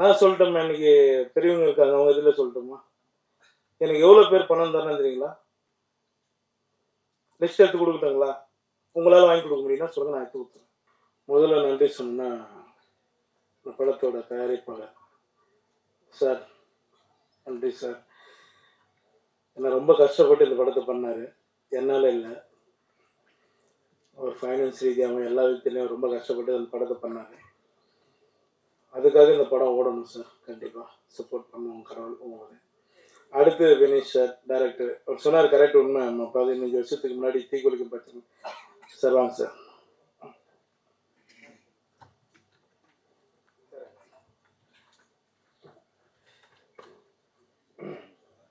நான் சொல்லட்டோம்மா, இன்னைக்கு பெரியவங்க இருக்காங்க, அவங்க இதில் சொல்லட்டுமா? எனக்கு எவ்வளோ பேர் பணம் தரணும் தெரியுங்களா? லிஸ்ட் எடுத்து கொடுக்கட்டுங்களா? உங்களால் வாங்கி கொடுக்க முடியும்னா சொல்லுங்க, நான் எடுத்து கொடுத்துறேன். முதல்ல நன்றி சொன்னா இந்த படத்தோட தயாரிப்பாளர் சார், நன்றி சார். என்ன ரொம்ப கஷ்டப்பட்டு இந்த படத்தை பண்ணார், என்னால் இல்லை. அவர் ஃபைனான்ஸ் ரீதியாகவும் எல்லா விதத்துலையும் ரொம்ப கஷ்டப்பட்டு அந்த படத்தை பண்ணார். அதுக்காக இந்த படம் ஓடணும் சார், கண்டிப்பாக சப்போர்ட் பண்ணுவோம் கடவுள் உங்களுக்கு. அடுத்து வினேஷ் சார், டைரக்டர். அவர் சொன்னார் கரெக்ட், உண்மை. நம்ம 15 வருஷத்துக்கு முன்னாடி தீக்குளிக்கும் பிரச்சனை சார். வாங்க சார்.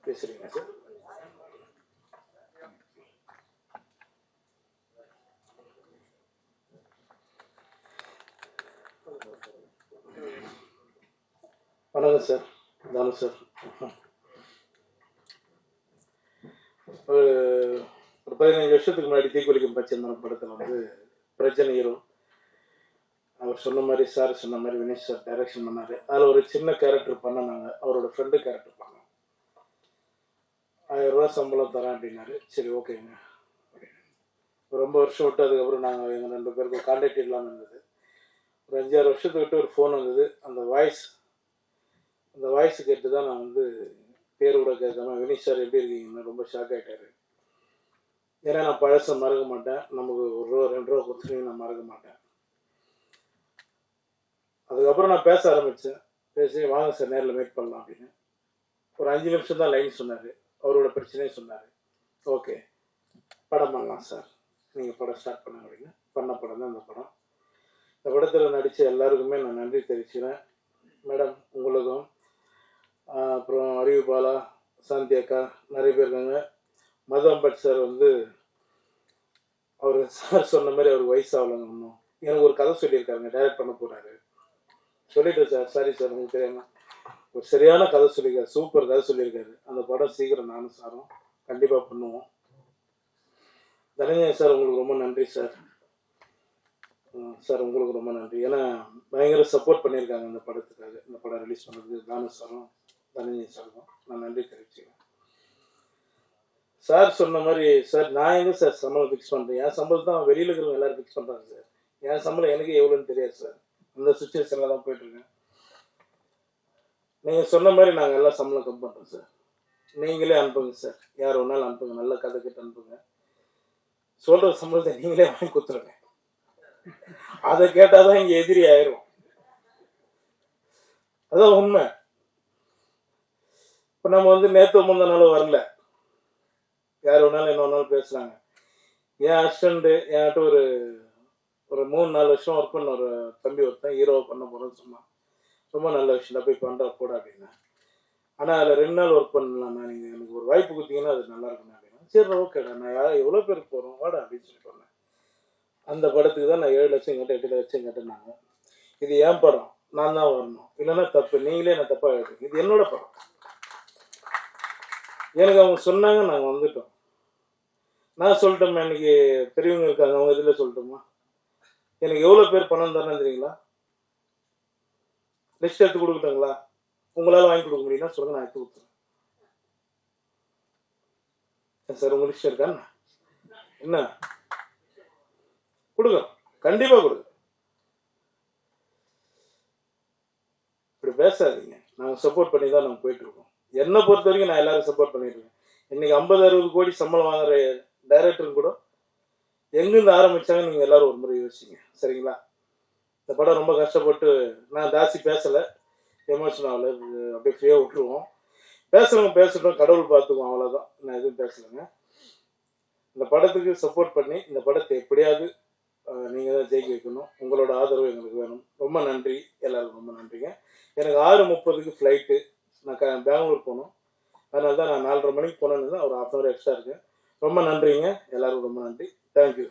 பேசுறீங்க சார்? வணக்கம் சார், தானு சார். ஒரு 15 வருஷத்துக்கு முன்னாடி தீக்குளிக்கும் பச்சைந்தரம் படத்தில் வந்து பிரச்சனை ஹீரோ. அவர் சொன்ன மாதிரி, சார் சொன்ன மாதிரி வினேஷ் சார் டைரக்ஷன் பண்ணார். அதில் ஒரு சின்ன கேரக்டர் பண்ண, நாங்கள் அவரோட ஃப்ரெண்டு கேரக்டர் பண்ணோம். 1000 ரூபா சம்பளம் தரேன் அப்படின்னாரு. சரி ஓகேங்க. ரொம்ப வருஷம் விட்டு அதுக்கப்புறம் நாங்கள் எங்கள் 2 பேருக்கு கான்டாக்ட் இல்லாமல் இருந்தது. ஒரு 5-6 வருஷத்துக்கு விட்டு ஒரு ஃபோன் வந்தது. அந்த வாய்ஸ் கேட்டு தான் நான் வந்து பேர் கூட கேட்காம வினீஷ் சார் எப்படி இருக்கீங்கன்னு ரொம்ப ஷாக் ஆகிட்டாரு. ஏன்னா நான் பழசை மறக்க மாட்டேன். நமக்கு 1 ரூபா 2 ரூபா கொடுத்துட்டு நான் மறக்க மாட்டேன். அதுக்கப்புறம் நான் பேச ஆரம்பித்தேன். பேசி வாங்க சார் நேரில் மீட் பண்ணலாம் அப்படின்னு. ஒரு 5 நிமிஷம் தான் லைன் சொன்னார். அவரோட பிரச்சனையும் சொன்னார். ஓகே, படம் பண்ணலாம் சார், நீங்கள் படம் ஸ்டார்ட் பண்ணுங்க அப்படின்னு. பண்ண படம் தான் இந்த படம். இந்த படத்தில் நடித்த எல்லாருக்குமே நான் நன்றி தெரிவிச்சுக்கிறேன். மேடம் உங்களுக்கும், அப்புறம் அறிவுபாலா, சாந்தி அக்கா, நிறைய பேர் இருக்காங்க. மது அம்பட் சார் வந்து அவர் சார் சொன்ன மாதிரி அவருக்கு வயசு ஆகலைங்க இன்னும். எனக்கு ஒரு கதை சொல்லியிருக்காருங்க, டைரக்ட் பண்ண போகிறாரு. சொல்லிட்டு சார், சாரி சார் உங்களுக்கு தெரியாமல் ஒரு சரியான கதை சொல்லியிருக்காரு, சூப்பர் கதை சொல்லியிருக்காரு. அந்த படம் சீக்கிரம் நானும் சாரும் கண்டிப்பாக பண்ணுவோம். தனஞ்சயன் சார் உங்களுக்கு ரொம்ப நன்றி சார். சார் உங்களுக்கு ரொம்ப நன்றி. ஏன்னா பயங்கர சப்போர்ட் பண்ணியிருக்காங்க இந்த படத்துக்காக. இந்த படம் ரிலீஸ் பண்ணுறது தானு சாரும் தனஞ்சயன் சாருக்கும் நான் நன்றி தெரிவிச்சுக்கிறேன். சார் சொன்ன மாதிரி சார், நான் எங்கே சார் சம்பளம் ஃபிக்ஸ் பண்ணுறேன்? என் சம்பளம் தான் வெளியில் இருக்கிறவங்க எல்லோரும் ஃபிக்ஸ் பண்ணுறாங்க சார். என் சம்பளம் எனக்கு எவ்வளோன்னு தெரியாது சார். அந்த சுச்சுவேஷனில் தான் போயிட்டுருக்கேன். நீங்கள் சொன்ன மாதிரி நாங்கள் எல்லாம் சம்பளம் கம் பண்ணுறோம் சார். நீங்களே அனுப்புங்க சார், யார் ஒன்றாலும் அனுப்புங்க, நல்ல கதை கிட்ட அனுப்புங்க. சொல்கிற சம்பளத்தை நீங்களே வாங்கி கொடுத்துருங்க. அதை கேட்டால் தான் இங்கே எதிரி ஆயிரும். அதான் உண்மை. இப்போ நம்ம வந்து நேற்று முந்த நாள் வரல, யார் வேணாலும் என்ன வேணாலும் பேசுகிறாங்க. என் அசிஸ்டண்ட்டு என்கிட்ட ஒரு 3-4 வருஷம் ஒர்க் பண்ண ஒரு தம்பி ஒருத்தன் ஹீரோவை பண்ண போகிறேன்னு சொன்னான். ரொம்ப நல்ல விஷயம் தான், போய் பண்ணுறா போட அப்படின்னா. ஆனால் அதில் 2 நாள் ஒர்க் பண்ணலாம்ண்ணா, நீங்கள் எனக்கு ஒரு வாய்ப்பு கொடுத்தீங்கன்னா அது நல்லா இருக்குண்ணா அப்படின்னா. சரி ஓகேடா, நான் எவ்வளோ பேருக்கு போகிறோம் வாடா அப்படின்னு சொல்லி சொன்னேன். அந்த படத்துக்கு தான் நான் 7 லட்சம் கேட்டேன், 8 லட்சம் கேட்டேன்னாங்க. இது என் படம், நான் தான் வரணும், இல்லைன்னா தப்பு, நீங்களே நான் தப்பாக எழுதுங்க, இது என்னோட படம். எனக்கு அவங்க சொன்னாங்க, நாங்கள் வந்துட்டோம். நான் சொல்லட்டோம்மா, இன்னைக்கு பெரியவங்க இருக்காங்க, அவங்க இதில் சொல்லட்டுமா? எனக்கு எவ்வளோ பேர் பணம் தரணும் தெரியுங்களா? லிஸ்ட் எடுத்து கொடுக்கட்டுங்களா? உங்களால் வாங்கி கொடுக்க முடியும்னா சொல்லுங்க, நான் எடுத்து கொடுத்துறேன். சார் உங்க லிஸ்ட் இருக்கா என்ன? கொடுங்க, கண்டிப்பாக கொடுங்க. இப்படி பேசாதீங்க. நாங்கள் சப்போர்ட் பண்ணி தான் நாங்கள் போயிட்டு இருக்கோம். என்னை பொறுத்த வரைக்கும் நான் எல்லாரும் சப்போர்ட் பண்ணியிருக்கேன். இன்னைக்கு 50-60 கோடி சம்பளம் வாங்குற டைரக்டரும் கூட எங்கிருந்து ஆரம்பிச்சாங்க நீங்கள் எல்லாரும் ஒரு முறை யோசிச்சிங்க, சரிங்களா? இந்த படம் ரொம்ப கஷ்டப்பட்டு, நான் ஜாஸ்தி பேசலை, எமோஷன் ஆகலை, அப்படியே ஃப்ரீயாக விட்டுருவோம். பேசுகிறவங்க பேசட்டும், கடவுள் பார்த்துக்குவோம், அவ்வளோதான். நான் எதுவும் பேசலைங்க. இந்த படத்துக்கு சப்போர்ட் பண்ணி இந்த படத்தை எப்படியாவது நீங்கள் தான் ஜெயிக்க வைக்கணும். உங்களோட ஆதரவு எங்களுக்கு வேணும். ரொம்ப நன்றி, எல்லாருக்கும் ரொம்ப நன்றிங்க. எனக்கு 6:30க்கு ஃப்ளைட்டு, நான் பெங்களூர் போகணும். அதனால தான் நான் 4:30 மணிக்கு போனேன்னு தான் ஒரு 1/2 hour எக்ஸ்ட்ரா இருக்குது. ரொம்ப நன்றிங்க, எல்லாருக்கும் ரொம்ப நன்றி. தேங்க்யூ.